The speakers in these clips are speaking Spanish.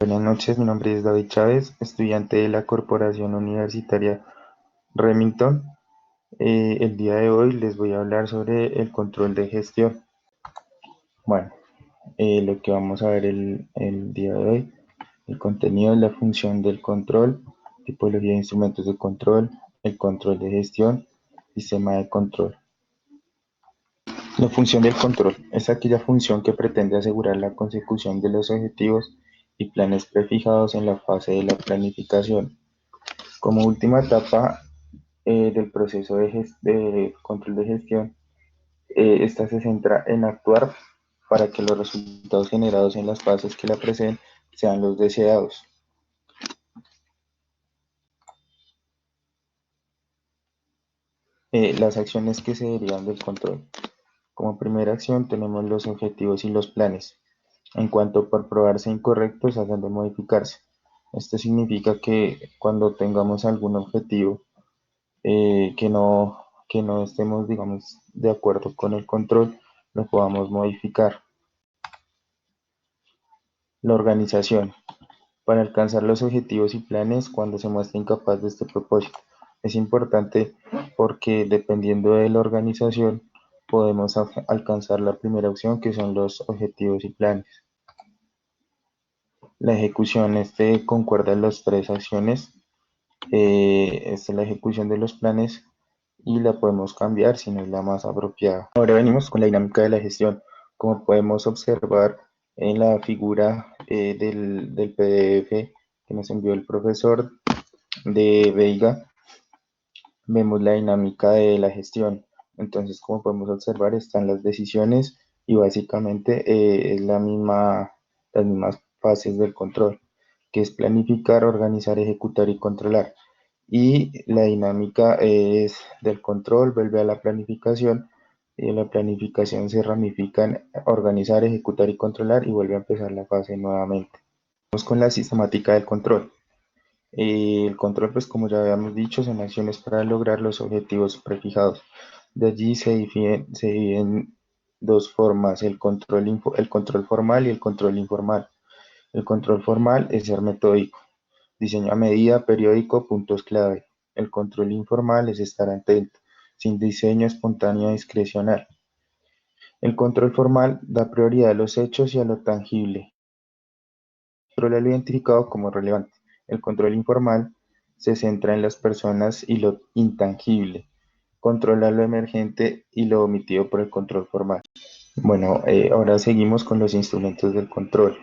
Buenas noches, mi nombre es David Chávez, estudiante de la Corporación Universitaria Remington. El día de hoy les voy a hablar sobre el control de gestión. Bueno, lo que vamos a ver el día de hoy, el contenido es la función del control, tipología de instrumentos de control, el control de gestión, sistema de control. La función del control es aquella función que pretende asegurar la consecución de los objetivos y planes prefijados en la fase de la planificación. Como última etapa del proceso de control de gestión, esta se centra en actuar para que los resultados generados en las fases que la preceden sean los deseados. Las acciones que se derivan del control. Como primera acción tenemos los objetivos y los planes. En cuanto por probarse incorrectos, hagan de modificarse. Esto significa que cuando tengamos algún objetivo que no estemos, digamos, de acuerdo con el control, lo podamos modificar. La organización. Para alcanzar los objetivos y planes cuando se muestra incapaz de este propósito. Es importante porque dependiendo de la organización podemos alcanzar la primera opción que son los objetivos y planes. La ejecución, concuerda las tres acciones. Esta es la ejecución de los planes y la podemos cambiar si no es la más apropiada. Ahora venimos con la dinámica de la gestión. Como podemos observar en la figura del PDF que nos envió el profesor de Veiga, vemos la dinámica de la gestión. Entonces, como podemos observar, están las decisiones y básicamente es las mismas fases del control, que es planificar, organizar, ejecutar y controlar. Y la dinámica es del control, vuelve a la planificación, y la planificación se ramifica en organizar, ejecutar y controlar y vuelve a empezar la fase nuevamente. Vamos con la sistemática del control. El control, pues como ya habíamos dicho, son acciones para lograr los objetivos prefijados. De allí se dividen dos formas, el control formal y el control informal. El control formal es ser metódico, diseño a medida, periódico, puntos clave. El control informal es estar atento, sin diseño espontáneo discrecional. El control formal da prioridad a los hechos y a lo tangible. Controla lo identificado como relevante. El control informal se centra en las personas y lo intangible. Controla lo emergente y lo omitido por el control formal. Bueno, ahora seguimos con los instrumentos del control.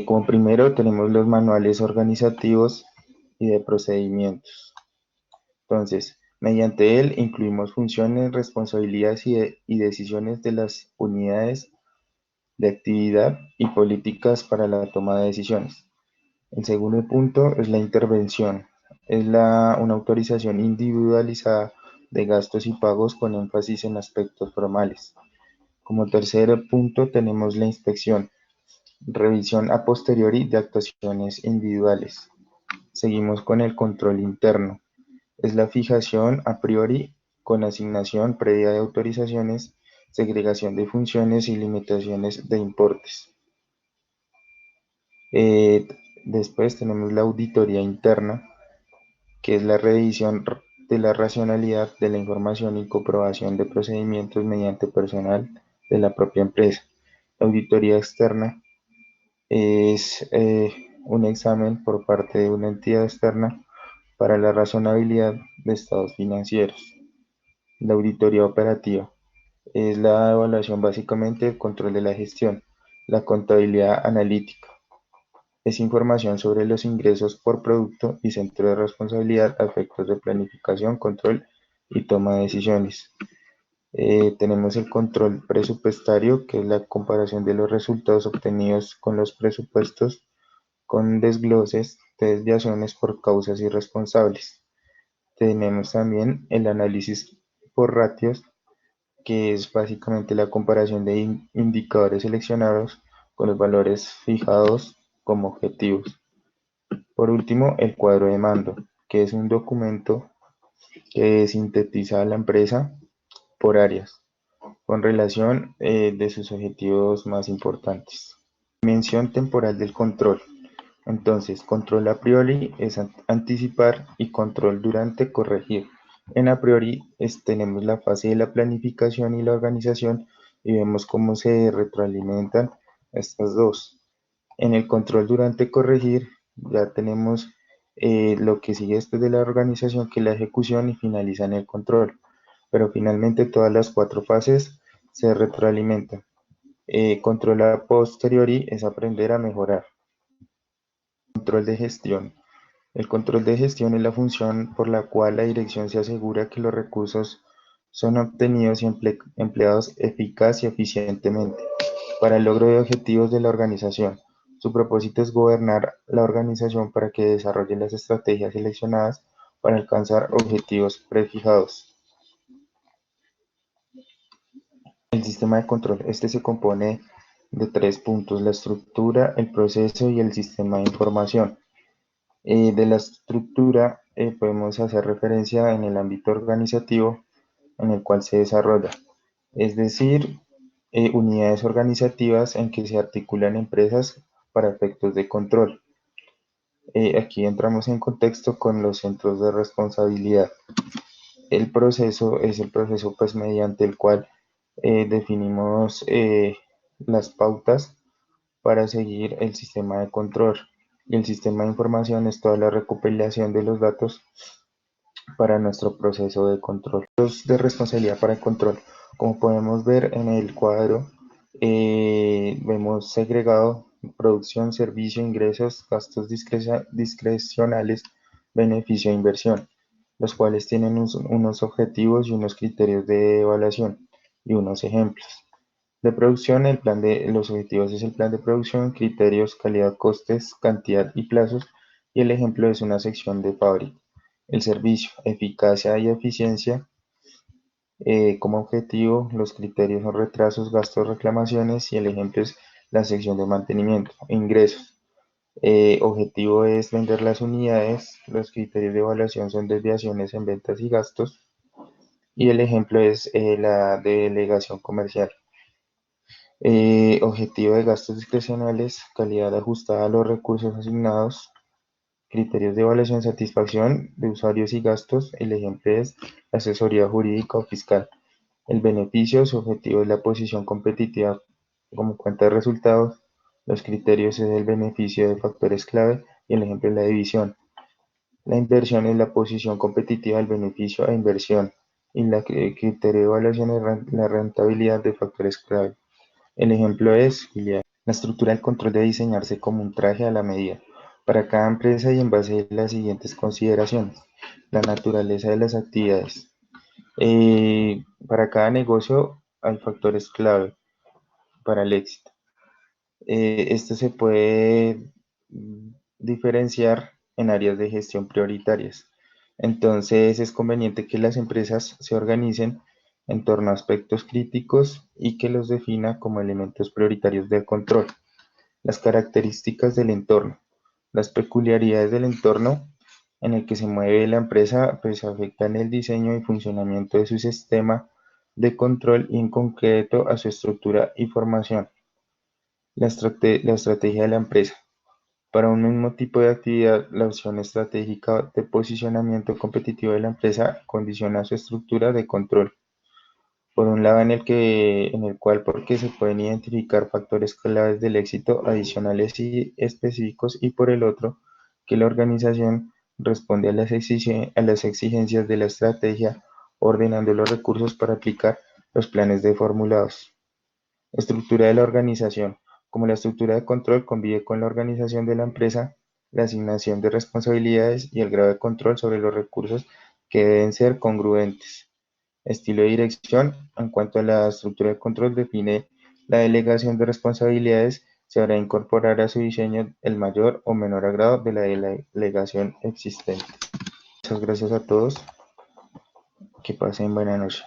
Como primero tenemos los manuales organizativos y de procedimientos. Entonces, mediante él incluimos funciones, responsabilidades y decisiones de las unidades de actividad y políticas para la toma de decisiones. El segundo punto es la intervención. Es una autorización individualizada de gastos y pagos con énfasis en aspectos formales. Como tercer punto tenemos la inspección, revisión a posteriori de actuaciones individuales. Seguimos con el control interno. Es la fijación a priori con asignación previa de autorizaciones, segregación de funciones y limitaciones de importes. Eh, Después tenemos la auditoría interna, que es la revisión de la racionalidad de la información y comprobación de procedimientos mediante personal de la propia empresa. La auditoría externa es un examen por parte de una entidad externa para la razonabilidad de estados financieros. La auditoría operativa es la evaluación básicamente del control de la gestión. La contabilidad analítica es información sobre los ingresos por producto y centro de responsabilidad a efectos de planificación, control y toma de decisiones. Tenemos el control presupuestario, que es la comparación de los resultados obtenidos con los presupuestos con desgloses de desviaciones por causas irresponsables. Tenemos también el análisis por ratios, que es básicamente la comparación de indicadores seleccionados con los valores fijados como objetivos. Por último, el cuadro de mando, que es un documento que sintetiza a la empresa por áreas, con relación de sus objetivos más importantes. Dimensión temporal del control. Entonces, control a priori es anticipar y control durante corregir. En a priori tenemos la fase de la planificación y la organización y vemos cómo se retroalimentan estas dos. En el control durante corregir ya tenemos lo que sigue después de la organización, que es la ejecución, y finaliza en el control. Pero finalmente todas las cuatro fases se retroalimentan. Control a posteriori es aprender a mejorar. Control de gestión. El control de gestión es la función por la cual la dirección se asegura que los recursos son obtenidos y empleados eficaz y eficientemente para el logro de objetivos de la organización. Su propósito es gobernar la organización para que desarrolle las estrategias seleccionadas para alcanzar objetivos prefijados. El sistema de control. Este se compone de tres puntos: la estructura, el proceso y el sistema de información. De la estructura podemos hacer referencia en el ámbito organizativo en el cual se desarrolla, es decir, unidades organizativas en que se articulan empresas para efectos de control. Aquí entramos en contexto con los centros de responsabilidad. El proceso es el proceso pues, mediante el cual definimos las pautas para seguir el sistema de control. Y el sistema de información es toda la recopilación de los datos para nuestro proceso de control. Los de responsabilidad para el control. Como podemos ver en el cuadro, vemos segregado producción, servicio, ingresos, gastos discrecionales, beneficio e inversión, los cuales tienen unos objetivos y unos criterios de evaluación y unos ejemplos. De producción, los objetivos es el plan de producción, criterios, calidad, costes, cantidad y plazos, y el ejemplo es una sección de fábrica. El servicio, eficacia y eficiencia, como objetivo, los criterios son retrasos, gastos, reclamaciones, y el ejemplo es la sección de mantenimiento. Ingresos, objetivo es vender las unidades, los criterios de evaluación son desviaciones en ventas y gastos, y el ejemplo es la delegación comercial. Objetivo de gastos discrecionales, calidad ajustada a los recursos asignados, criterios de evaluación, satisfacción de usuarios y gastos. El ejemplo es asesoría jurídica o fiscal. El beneficio, su objetivo es la posición competitiva como cuenta de resultados. Los criterios es el beneficio de factores clave y el ejemplo es la división. La inversión es la posición competitiva del beneficio a inversión y el criterio de evaluación es la rentabilidad de factores clave. El ejemplo es filial. La estructura del control debe diseñarse como un traje a la medida para cada empresa y en base a las siguientes consideraciones. La naturaleza de las actividades. Para cada negocio hay factores clave para el éxito. Esto se puede diferenciar en áreas de gestión prioritarias. Entonces es conveniente que las empresas se organicen en torno a aspectos críticos y que los defina como elementos prioritarios de control. Las características del entorno. Las peculiaridades del entorno en el que se mueve la empresa pues afectan el diseño y funcionamiento de su sistema de control y en concreto a su estructura y formación. La estrategia de la empresa. Para un mismo tipo de actividad, la opción estratégica de posicionamiento competitivo de la empresa condiciona su estructura de control. Por un lado, en el cual porque se pueden identificar factores claves del éxito adicionales y específicos, y por el otro, que la organización responde a a las exigencias de la estrategia, ordenando los recursos para aplicar los planes de formulados. Estructura de la organización. Como la estructura de control convive con la organización de la empresa, la asignación de responsabilidades y el grado de control sobre los recursos que deben ser congruentes. Estilo de dirección. En cuanto a la estructura de control, define la delegación de responsabilidades. Se hará incorporar a su diseño el mayor o menor grado de la delegación existente. Muchas gracias a todos. Que pasen buena noche.